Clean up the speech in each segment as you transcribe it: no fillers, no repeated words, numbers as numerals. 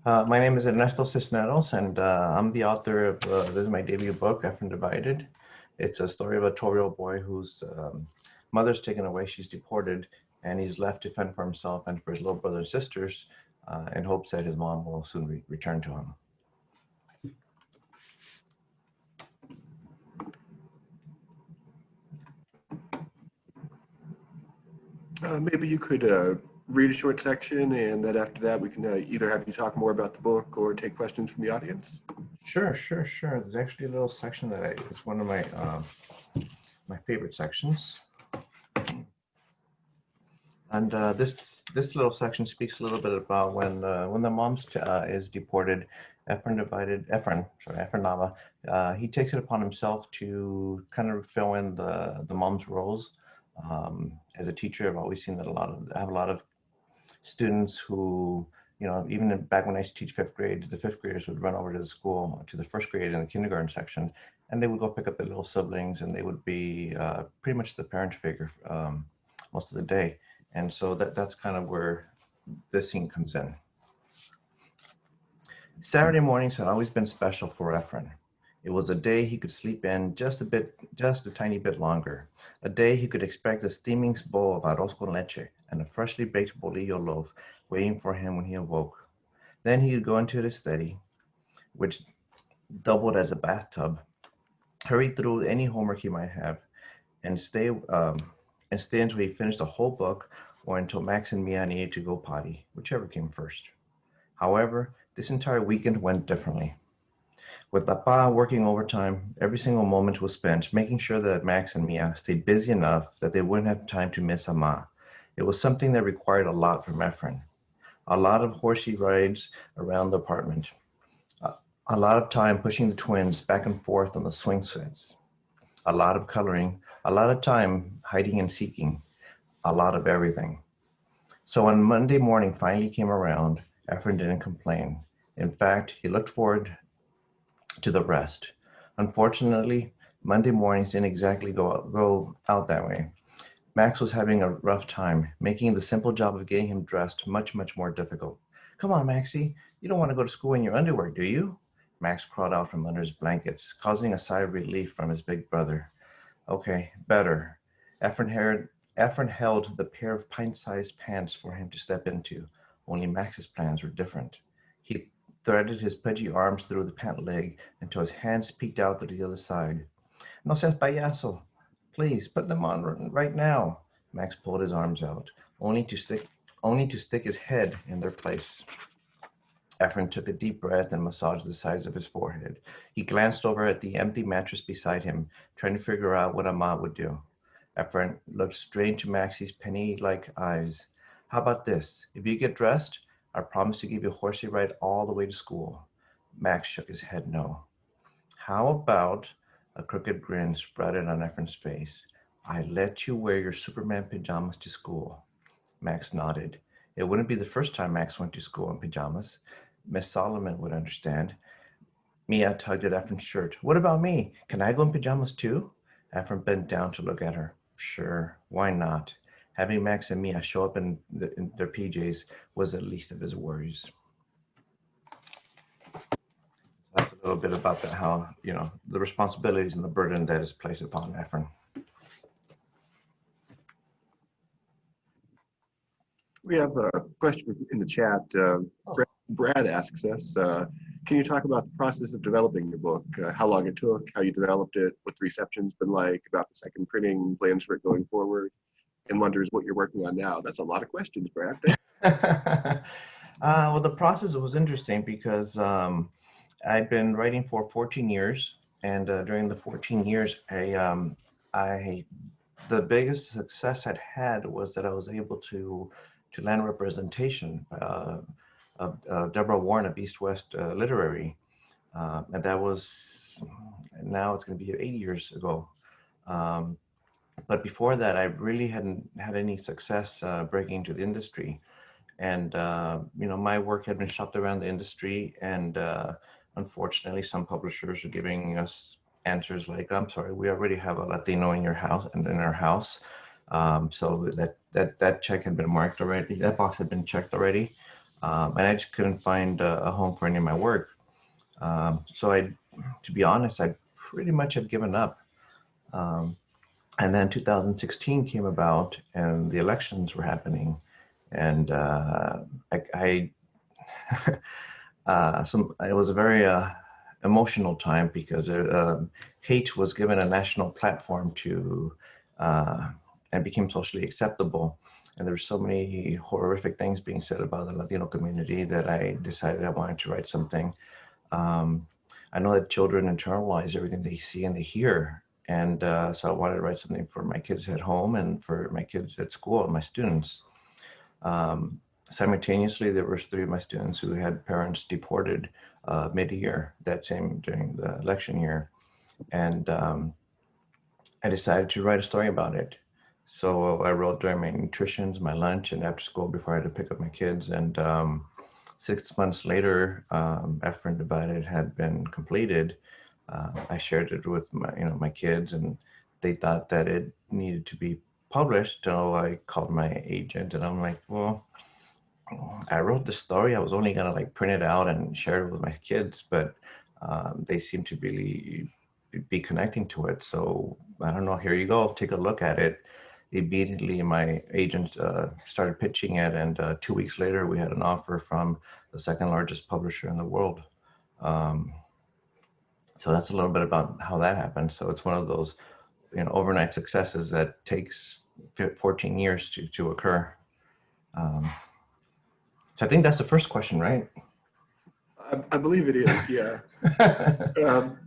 My name is Ernesto Cisneros, and I'm the author of this is my debut book, Efren Divided. It's a story of a 12-year-old boy whose mother's taken away, she's deported, and he's left to fend for himself and for his little brother and sisters in hopes that his mom will soon return to him. Maybe you could read a short section, and then after that we can either have you talk more about the book or take questions from the audience. Sure. There's actually a little section that it's one of my favorite sections. And this little section speaks a little bit about when the mom is deported. Efren Nama, he takes it upon himself to kind of fill in the mom's roles. As a teacher, I've always seen that I have a lot of students who, even back when I used to teach fifth grade, the fifth graders would run over to the school, to the first grade in the kindergarten section, and they would go pick up their little siblings, and they would be pretty much the parent figure most of the day. And so that's kind of where this scene comes in. Saturday mornings had always been special for Efren. It was a day he could sleep in just a tiny bit longer. A day he could expect a steaming bowl of arroz con leche and a freshly baked bolillo loaf waiting for him when he awoke. Then he would go into his study, which doubled as a bathtub, hurry through any homework he might have, and stay until he finished the whole book or until Max and Mia needed to go potty, whichever came first. However, this entire weekend went differently. With Papa working overtime, every single moment was spent making sure that Max and Mia stayed busy enough that they wouldn't have time to miss Ama. It was something that required a lot from Efren. A lot of horsey rides around the apartment. A lot of time pushing the twins back and forth on the swing sets. A lot of coloring. A lot of time hiding and seeking. A lot of everything. So when Monday morning finally came around, Efren didn't complain. In fact, he looked forward to the rest. Unfortunately, Monday mornings didn't exactly go out that way. Max was having a rough time, making the simple job of getting him dressed much more difficult. Come on, Maxie, you don't want to go to school in your underwear, do you? Max crawled out from under his blankets, causing a sigh of relief from his big brother. Okay, better. Efren held the pair of pint-sized pants for him to step into, only Max's plans were different. He threaded his pudgy arms through the pant leg until his hands peeked out to the other side. No seas payaso. Please, put them on right now. Max pulled his arms out, only to stick his head in their place. Efren took a deep breath and massaged the sides of his forehead. He glanced over at the empty mattress beside him, trying to figure out what Ama would do. Efren looked straight into Maxie's penny-like eyes. How about this? If you get dressed, I promise to give you a horsey ride all the way to school. Max shook his head no. How about, a crooked grin sprouted on Efren's face, I let you wear your Superman pajamas to school. Max nodded. It wouldn't be the first time Max went to school in pajamas. Miss Solomon would understand. Mia tugged at Efren's shirt. What about me? Can I go in pajamas too? Efren bent down to look at her. Sure, why not? Having Max and Mia show up in their PJs was the least of his worries. That's a little bit about how, the responsibilities and the burden that is placed upon Efren. We have a question in the chat. Brad asks us, can you talk about the process of developing your book, how long it took, how you developed it, what the reception's been like, about the second printing, plans for it going forward, and wonders what you're working on now? That's a lot of questions, Brad. Well, the process was interesting because I'd been writing for 14 years, and during the 14 years, the biggest success I'd had was that I was able to land representation of Deborah Warren of East West Literary, and that was, now it's going to be 8 years ago. But before that, I really hadn't had any success breaking into the industry. And, my work had been shopped around the industry, and unfortunately, some publishers are giving us answers like, I'm sorry, we already have a Latino in your house and in our house. So that check had been marked already, that box had been checked already. and I just couldn't find a home for any of my work. So to be honest, I pretty much had given up. Um, and then 2016 came about, and the elections were happening, and I it was a very emotional time because hate was given a national platform to and became socially acceptable. And there were so many horrific things being said about the Latino community that I decided I wanted to write something. Um, I know that children internalize everything they see and they hear. And so I wanted to write something for my kids at home and for my kids at school, my students. Um, Simultaneously, there were three of my students who had parents deported mid-year, during the election year. And I decided to write a story about it. So I wrote during my nutritions, my lunch, and after school before I had to pick up my kids. And 6 months later, Efren Divided had been completed. I shared it with my kids, and they thought that it needed to be published. So I called my agent, and I'm like, well, I wrote the story. I was only gonna like print it out and share it with my kids, but they seem to really be connecting to it. So I don't know. Here you go. Take a look at it. Immediately, my agent started pitching it, and 2 weeks later, we had an offer from the second largest publisher in the world. Um, so that's a little bit about how that happened. So it's one of those, overnight successes that takes 14 years to occur. Um, so I think that's the first question, right? I believe it is, yeah. Um,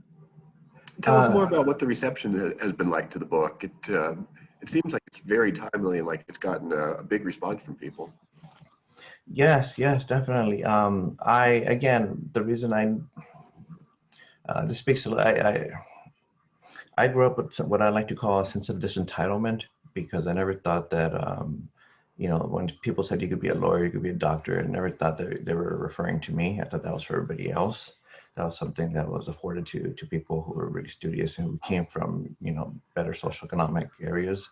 Tell us more uh, about what the reception has been like to the book. It seems like it's very timely and like it's gotten a big response from people. yes, definitely. The reason this speaks to, I grew up with what I like to call a sense of disentitlement because I never thought that, when people said you could be a lawyer, you could be a doctor, I never thought that they were referring to me. I thought that was for everybody else. That was something that was afforded to people who were really studious and who came from, better socioeconomic areas.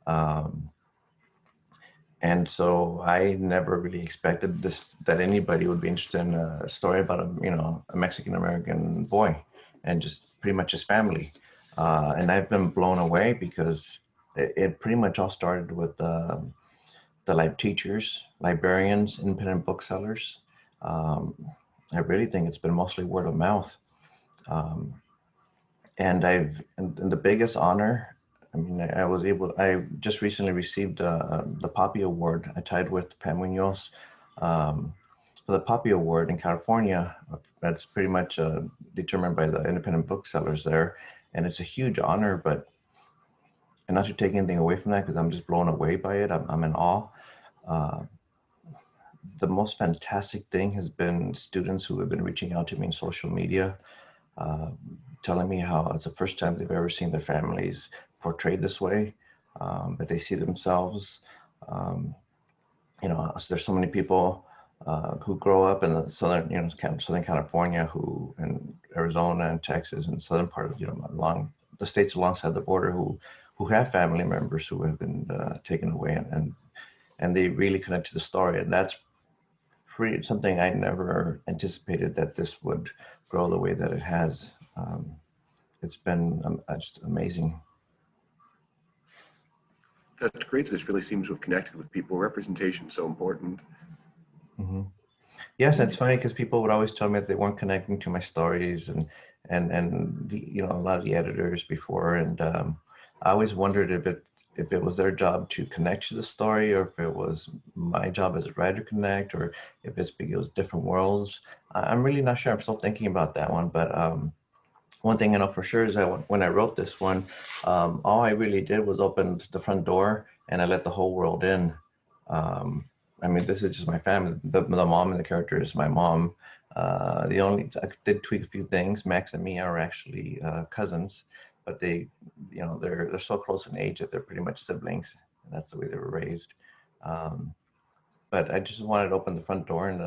Um, And so I never really expected that anybody would be interested in a story about a Mexican American boy and just pretty much his family. And I've been blown away because it pretty much all started with the lab teachers, librarians, independent booksellers. Um, I really think it's been mostly word of mouth. Um, and the biggest honor, I mean, I just recently received the Poppy Award. I tied with Pam Munoz um, for the Poppy Award in California. That's pretty much determined by the independent booksellers there. And it's a huge honor, but and not to take anything away from that because I'm just blown away by it. I'm in awe. Uh, the most fantastic thing has been students who have been reaching out to me in social media, uh, telling me how it's the first time they've ever seen their families portrayed this way, that they see themselves. Um, there's so many people who grow up in the Southern California, who in Arizona and Texas and southern part of, along the states alongside the border, who have family members who have been taken away, and they really connect to the story, and that's something I never anticipated that this would grow the way that it has. It's been just amazing. That's great that this really seems to have connected with people. Representation is so important. Hmm. Yes, it's funny because people would always tell me that they weren't connecting to my stories, and a lot of the editors before, and I always wondered if it was their job to connect to the story, or if it was my job as a writer to connect, or if it's because it was different worlds. I'm really not sure. I'm still thinking about that one, but one thing I know for sure is that when I wrote this one, all I really did was open the front door and I let the whole world in. Um, I mean, this is just my family. The mom in the character is my mom. I did tweak a few things. Max and Mia are actually cousins, but they're so close in age that they're pretty much siblings. And that's the way they were raised. Um, but I just wanted to open the front door, and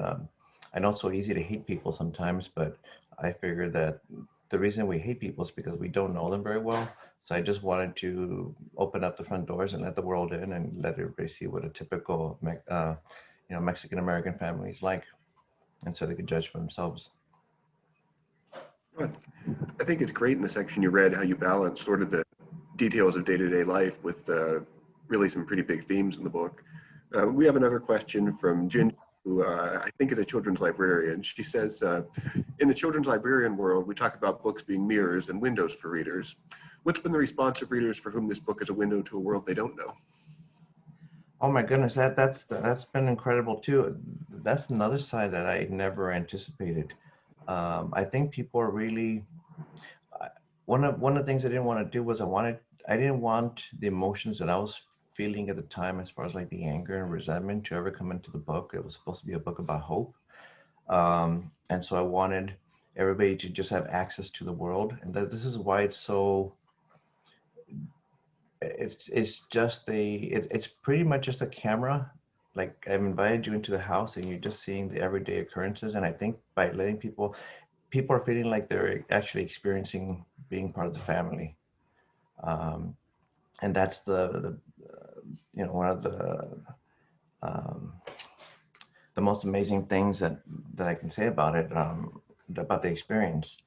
I know it's so easy to hate people sometimes, but I figured that the reason we hate people is because we don't know them very well. So I just wanted to open up the front doors and let the world in and let everybody see what a typical, Mexican American families like, and so they could judge for themselves. But I think it's great in the section you read how you balance sort of the details of day-to-day life with really some pretty big themes in the book. We have another question from Jin, who I think is a children's librarian. She says, in the children's librarian world, we talk about books being mirrors and windows for readers. What's been the response of readers for whom this book is a window to a world they don't know? Oh my goodness, that's been incredible too. That's another side that I never anticipated. I think people are really one of the things I didn't want to do was I didn't want the emotions that I was feeling at the time, as far as like the anger and resentment, to ever come into the book. It was supposed to be a book about hope, and so I wanted everybody to just have access to the world, and this is why it's so. It's pretty much just a camera. Like, I've invited you into the house and you're just seeing the everyday occurrences. And I think by letting people are feeling like they're actually experiencing being part of the family. And that's one of um, the most amazing things that I can say about it, about the experience.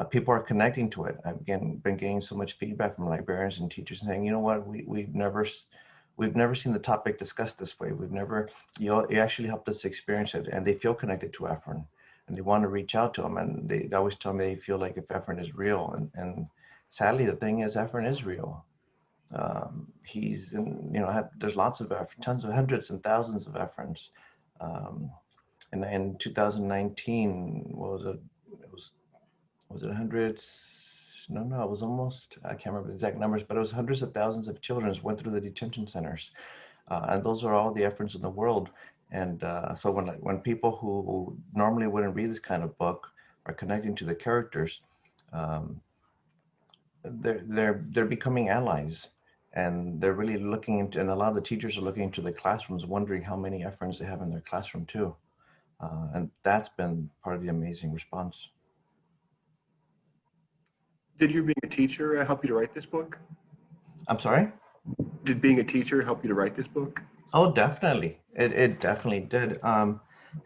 People are connecting to it. I've been getting so much feedback from librarians and teachers saying, you know what, we've never seen the topic discussed this way. We've never, you actually helped us experience it, and they feel connected to Efren, and they want to reach out to him, and they always tell me they feel like if Efren is real, and sadly the thing is Efren is real. He's in, there's lots of tons of hundreds and thousands of Efrens. And in 2019, what was it? Was it hundreds? No, it was almost, I can't remember the exact numbers, but it was hundreds of thousands of children went through the detention centers. And those are all the efforts in the world. And so when people who normally wouldn't read this kind of book are connecting to the characters, they're becoming allies. And they're really looking into, and a lot of the teachers are looking into the classrooms, wondering how many Efrens they have in their classroom too. And that's been part of the amazing response. Did you being a teacher help you to write this book? I'm sorry? Did being a teacher help you to write this book? Oh, definitely. It definitely did.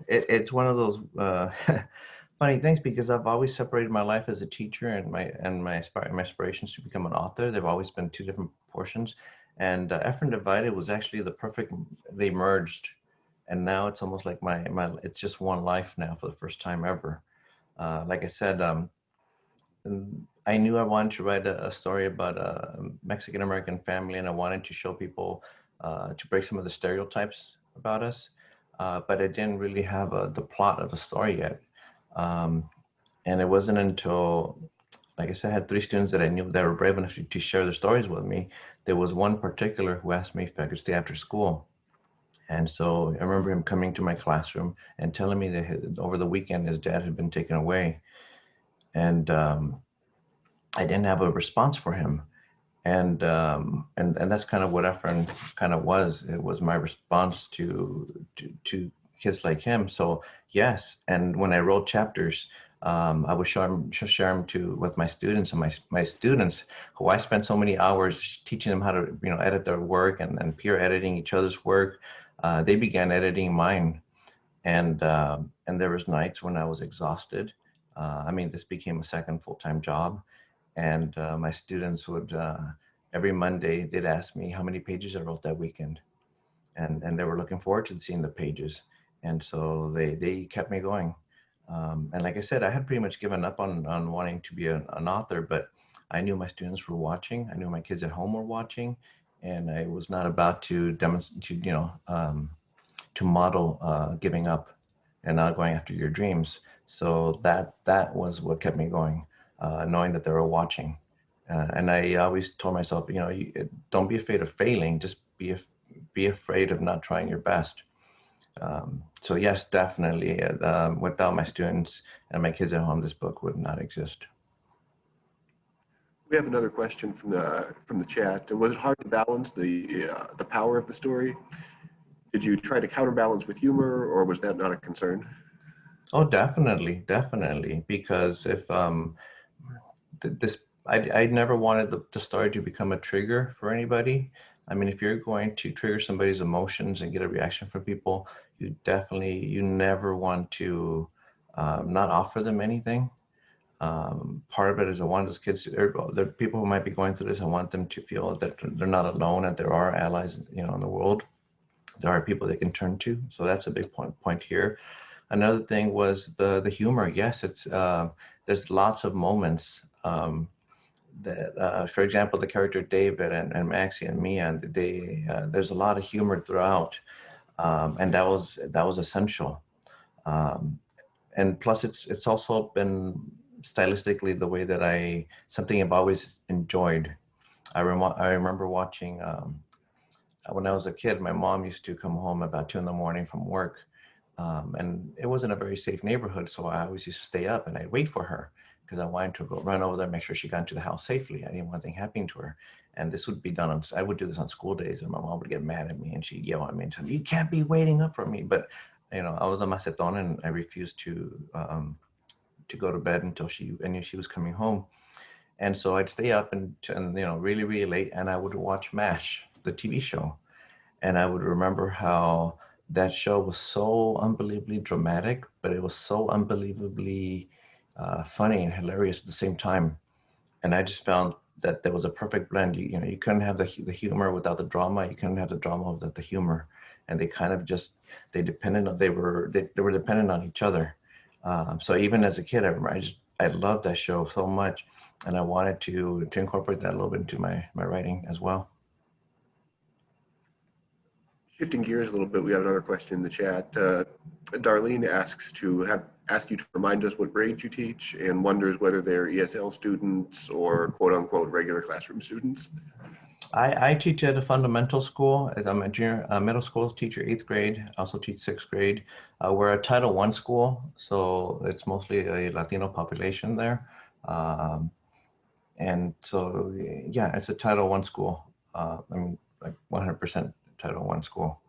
It's one of those funny things, because I've always separated my life as a teacher and my aspirations to become an author. They've always been two different portions. And Efren Divided was actually the perfect, they merged. And now it's almost like it's just one life now for the first time ever. Like I said, I knew I wanted to write a story about a Mexican American family, and I wanted to show people, to break some of the stereotypes about us, but I didn't really have the plot of a story yet. And it wasn't until, like I said, I had 3 students that I knew that were brave enough to share their stories with me. There was one particular who asked me if I could stay after school. And so I remember him coming to my classroom and telling me that over the weekend his dad had been taken away. And I didn't have a response for him. And that's kind of what Efren kind of was. It was my response to kids like him. So yes, and when I wrote chapters, I would share them with my students, and my students, who I spent so many hours teaching them how to edit their work and peer editing each other's work. They began editing mine, and there was nights when I was exhausted. This became a second full-time job. And my students would, every Monday, they'd ask me how many pages I wrote that weekend. And they were looking forward to seeing the pages. And so they kept me going. And like I said, I had pretty much given up on wanting to be an author, but I knew my students were watching. I knew my kids at home were watching. And I was not about to demonstrate, to model giving up and not going after your dreams. So that was what kept me going. Knowing that they were watching. And I always told myself, don't be afraid of failing, just be afraid of not trying your best. So yes, definitely, without my students and my kids at home, this book would not exist. We have another question from the chat. Was it hard to balance the power of the story? Did you try to counterbalance with humor, or was that not a concern? Oh, definitely, because if I never wanted the story to become a trigger for anybody. I mean, if you're going to trigger somebody's emotions and get a reaction from people, you never want to not offer them anything. Part of it is I want those kids, the people who might be going through this, I want them to feel that they're not alone, and there are allies, you know, in the world. There are people they can turn to. So that's a big point here. Another thing was the humor. Yes, it's there's lots of moments that, for example, the character David and Maxie and Mia, and there's a lot of humor throughout, and that was essential. Um, and plus, it's also been stylistically the way that something I've always enjoyed. I remember watching when I was a kid. My mom used to come home about 2 in the morning from work, and it wasn't a very safe neighborhood, so I always used to stay up and I'd wait for her because I wanted to go run over there, make sure she got into the house safely. I didn't want anything happening to her. And this would be done on, I would do this on school days, and my mom would get mad at me and she'd yell at me and tell me, "You can't be waiting up for me." But you know, I was a macetón and I refused to go to bed until I knew she was coming home. And so I'd stay up and you know, really, really late, and I would watch MASH, the TV show. And I would remember how that show was so unbelievably dramatic, but it was so unbelievably funny and hilarious at the same time. And I just found that there was a perfect blend. You know, you couldn't have the humor without the drama. You couldn't have the drama without the humor. And they kind of just, they were dependent on each other. So even as a kid, I loved that show so much, and I wanted to incorporate that a little bit into my writing as well. Shifting gears a little bit, we have another question in the chat. Darlene ask you to remind us what grades you teach, and wonders whether they're ESL students or quote unquote regular classroom students. I teach at a fundamental school. I'm a middle school teacher, 8th grade. I also teach 6th grade. We're a Title I school, so it's mostly a Latino population there. And so, yeah, it's a Title I school. I mean, like 100% Title I school.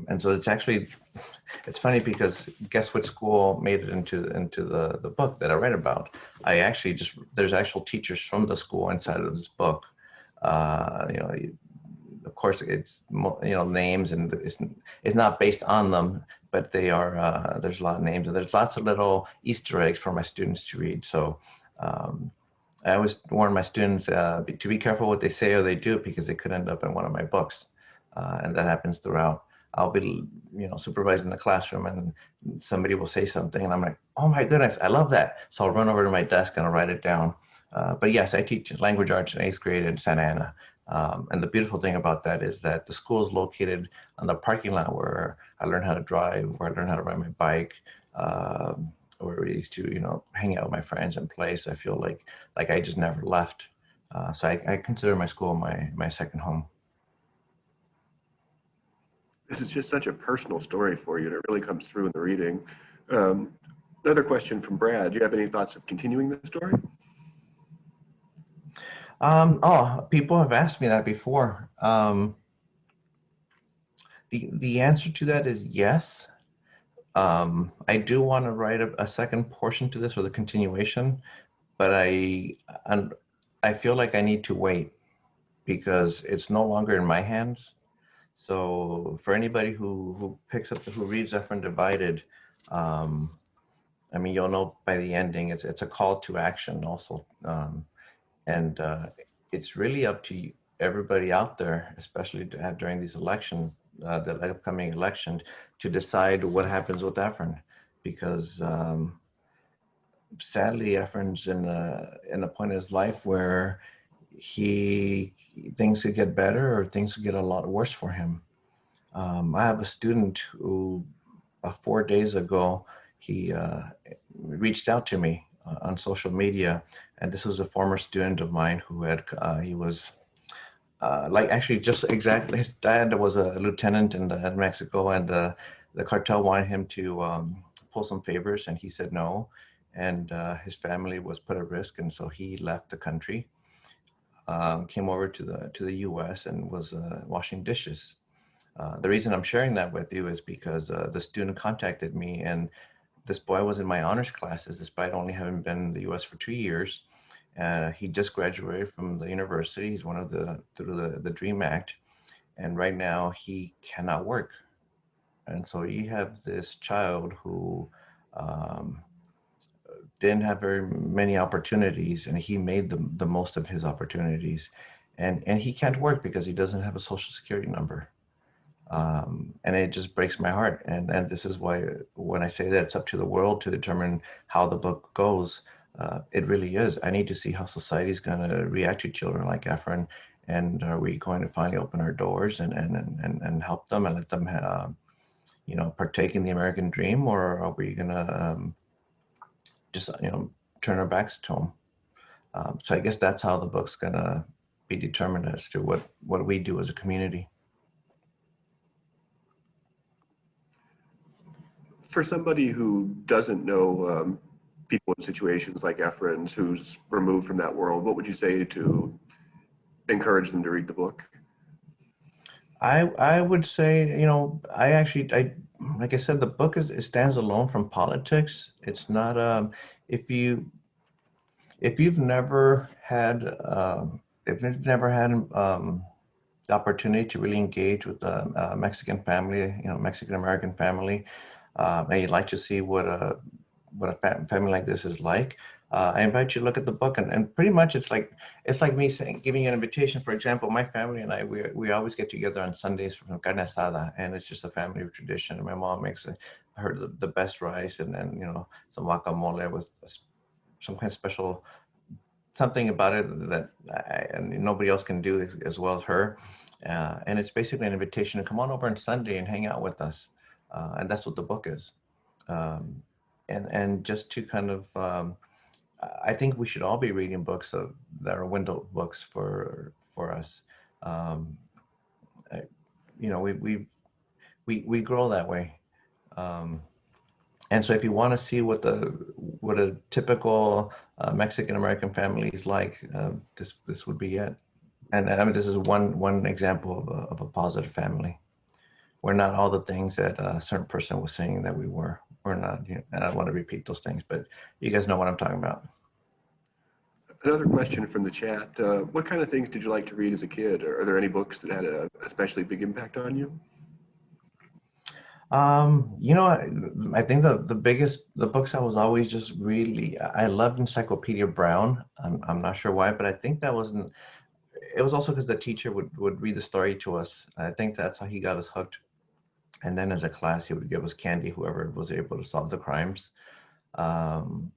And so it's funny because guess what school made it into the book that I write about. There's actual teachers from the school inside of this book. You know, of course it's, you know, names, and it's not based on them, but they are, there's a lot of names, and there's lots of little Easter eggs for my students to read. So I always warn my students to be careful what they say or they do, because they could end up in one of my books. And that happens throughout. I'll be, you know, supervising the classroom, and somebody will say something, and I'm like, "Oh my goodness, I love that!" So I'll run over to my desk and I'll write it down. But yes, I teach language arts in 8th grade in Santa Ana. And the beautiful thing about that is that the school is located on the parking lot where I learned how to drive, where I learned how to ride my bike, where we used to, you know, hang out with my friends and play. So I feel like I just never left. So I consider my school my second home. This is just such a personal story for you, and it really comes through in the reading. Another question from Brad. Do you have any thoughts of continuing the story? Oh, people have asked me that before. The answer to that is yes. I do want to write a second portion to this, or the continuation, but I feel like I need to wait because it's no longer in my hands. So for anybody who reads Efren Divided, I mean, you'll know by the ending, it's a call to action also. And it's really up to everybody out there, especially during these elections, the upcoming election, to decide what happens with Efren, because sadly, Efren's in a point in his life where things could get better or things could get a lot worse for him. I have a student who 4 days ago, he reached out to me on social media, and this was a former student of mine who he was like, actually, just exactly, his dad was a lieutenant in Mexico, and the cartel wanted him to pull some favors, and he said no, and his family was put at risk, and so he left the country, came over to the U.S. and was washing dishes. The reason I'm sharing that with you is because the student contacted me, and this boy was in my honors classes despite only having been in the U.S. for 2 years. He just graduated from the university. He's one of through the Dream Act, and right now he cannot work. And so you have this child who um, didn't have very many opportunities, and he made the most of his opportunities. And he can't work because he doesn't have a social security number. And it just breaks my heart. And this is why when I say that it's up to the world to determine how the book goes, it really is. I need to see how society's going to react to children like Efren, and are we going to finally open our doors and help them and let them partake in the American dream, or are we going to just turn our backs to them? So I guess that's how the book's going to be determined as to what we do as a community. For somebody who doesn't know people in situations like Efren's, who's removed from that world, what would you say to encourage them to read the book? I would say, I like I said, the book it stands alone from politics. It's not if you if you've never had if you've never had the opportunity to really engage with a Mexican family, Mexican American family, and you'd like to see what a family like this is like, I invite you to look at the book, and pretty much it's like me saying, giving you an invitation. For example, my family and I, we always get together on Sundays for carne asada, and it's just a family tradition. And my mom makes her the best rice, and then some guacamole with some kind of special something about it that and nobody else can do as well as her. And it's basically an invitation to come on over on Sunday and hang out with us, and that's what the book is. Um, and just to kind of I think we should all be reading books that are window books for us. Um, I, we grow that way, um, and so if you want to see what a typical Mexican American family is like, this would be it. And I mean, this is one example of a positive family. We're not all the things that a certain person was saying that we were. We're not. And I don't want to repeat those things, but you guys know what I'm talking about. Another question from the chat. What kind of things did you like to read as a kid? Are there any books that had a especially big impact on you? I think the books I was always just really I loved Encyclopedia Brown. I'm not sure why, but I think that wasn't. It was also because the teacher would read the story to us. I think that's how he got us hooked. And then as a class, he would give us candy, whoever was able to solve the crimes. Um,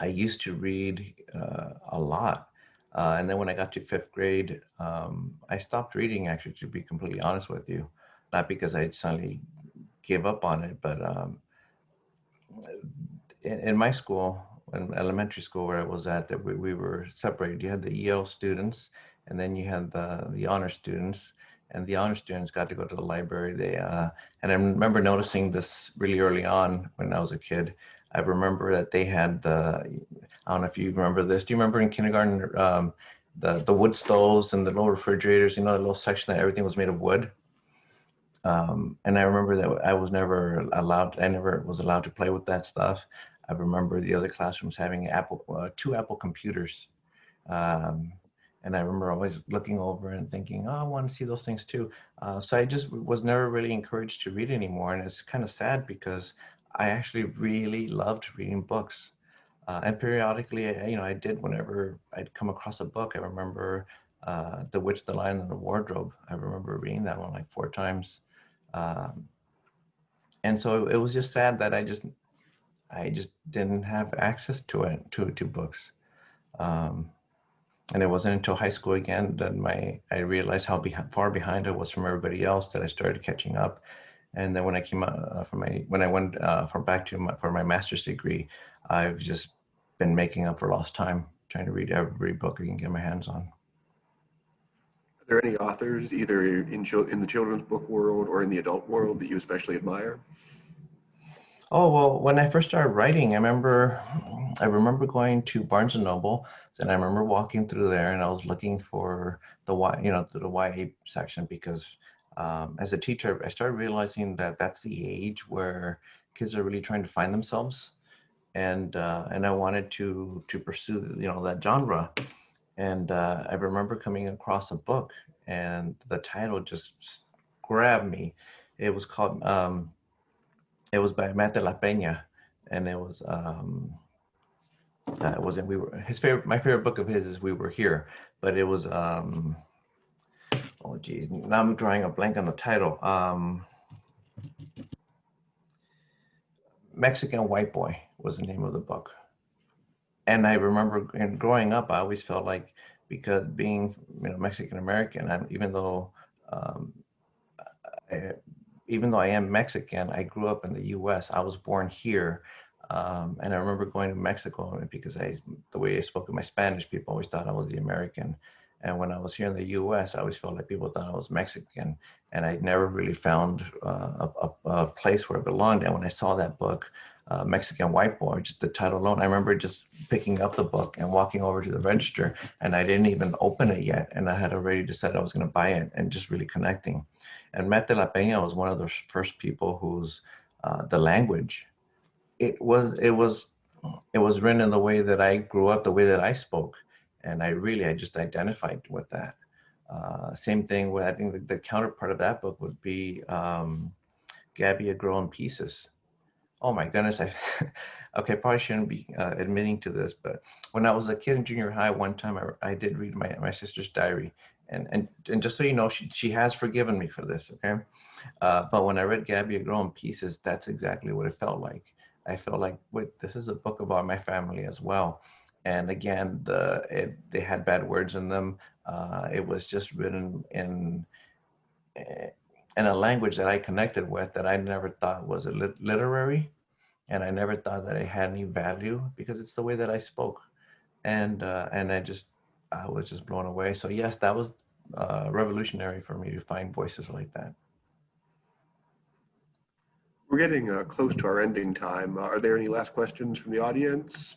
I used to read a lot. And then when I got to fifth grade, I stopped reading, actually, to be completely honest with you. Not because I suddenly gave up on it, but in my school, in elementary school where I was at, that we were separated. You had the EL students, and then you had the honor students. And the honor students got to go to the library. And I remember noticing this really early on when I was a kid. I remember that they had I don't know if you remember this. Do you remember in kindergarten the wood stoves and the little refrigerators? The little section that everything was made of wood. And I remember that I was never allowed. I never was allowed to play with that stuff. I remember the other classrooms having two Apple computers. Um, and I remember always looking over and thinking, oh, I want to see those things too. So I just was never really encouraged to read anymore. And it's kind of sad because I actually really loved reading books. And periodically, I did whenever I'd come across a book. I remember The Witch, the Lion, and the Wardrobe. I remember reading that one like 4 times. Um, and so it was just sad that I just didn't have access to it, to books. Um, and it wasn't until high school again that I realized how far behind I was from everybody else that I started catching up. And then when I came out when I went for my master's degree, I've just been making up for lost time, trying to read every book I can get my hands on. Are there any authors, either in the children's book world or in the adult world, that you especially admire? Oh, well, when I first started writing, I remember going to Barnes and Noble, and I remember walking through there, and I was looking for the YA section because as a teacher, I started realizing that that's the age where kids are really trying to find themselves. and I wanted to pursue, you know, that genre. And I remember coming across a book, and the title just grabbed me. It was called it was by Matt de la Peña, and it was we were his favorite. My favorite book of his is We Were Here, but it was oh geez, now I'm drawing a blank on the title. Mexican White Boy was the name of the book. And I remember, and growing up, I always felt like, because being, you know, Mexican American, even though um, I, even though I am Mexican, I grew up in the U.S. I was born here, and I remember going to Mexico because the way I spoke in my Spanish, people always thought I was the American. And when I was here in the U.S., I always felt like people thought I was Mexican, and I never really found a place where I belonged. And when I saw that book, Mexican White Boy, just the title alone, I remember just picking up the book and walking over to the register, and I didn't even open it yet, and I had already decided I was going to buy it, and just really connecting. And Matt de la Peña was one of the first people whose the language, it was written in the way that I grew up, the way that I spoke, and I just identified with that. Same thing with, I think the counterpart of that book would be Gabby, a Girl in Pieces. Oh my goodness, okay, probably shouldn't be admitting to this, but when I was a kid in junior high, one time I did read my sister's diary, and just so you know, she has forgiven me for this, okay? But when I read Gabby, a Girl in Pieces, that's exactly what it felt like. I felt like, wait, this is a book about my family as well. And again, they had bad words in them. It was just written in a language that I connected with, that I never thought was literary, and I never thought that it had any value, because it's the way that I spoke, and I was just blown away. So yes, that was revolutionary for me to find voices like that. We're getting close to our ending time. Are there any last questions from the audience?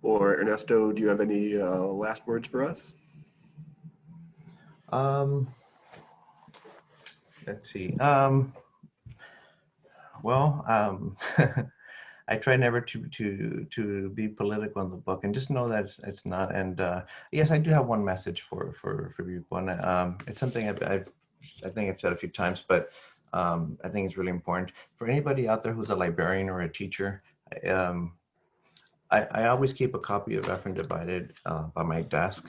Or Ernesto, do you have any last words for us? Um, let's see. Well, I try never to be political in the book, and just know that it's not. And yes, I do have one message for people, and it's something I think I've said a few times, but I think it's really important for anybody out there who's a librarian or a teacher. Um, I always keep a copy of Efren Divided by my desk.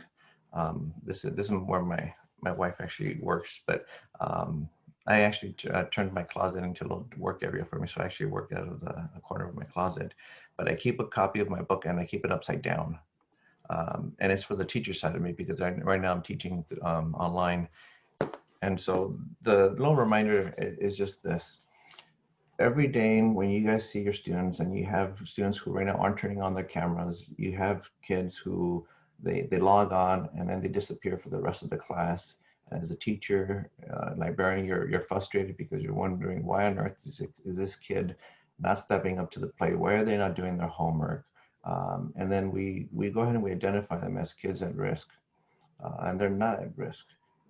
This is where my wife actually works, but I actually turned my closet into a little work area for me, so I actually work out of the corner of my closet. But I keep a copy of my book, and I keep it upside down, and it's for the teacher side of me, because right now I'm teaching online, and so the little reminder is just this: every day when you guys see your students, and you have students who right now aren't turning on their cameras, you have kids who they log on and then they disappear for the rest of the class. And as a teacher, librarian, you're frustrated, because you're wondering, why on earth is this kid not stepping up to the plate? Why are they not doing their homework? And then we go ahead and we identify them as kids at risk, and they're not at risk.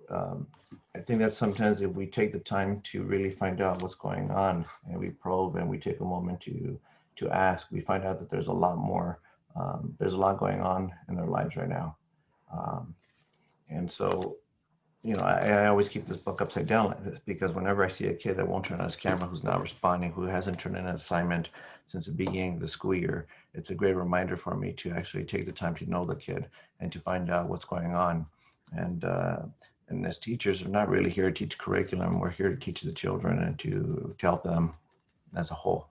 Um, I think that sometimes if we take the time to really find out what's going on, and we probe and we take a moment to ask, we find out that there's a lot more. There's a lot going on in their lives right now, um, and so, you know, I always keep this book upside down like this, because whenever I see a kid that won't turn on his camera, who's not responding, who hasn't turned in an assignment since the beginning of the school year, it's a great reminder for me to actually take the time to know the kid and to find out what's going on. And and as teachers, we're not really here to teach curriculum. We're here to teach the children and to help them as a whole.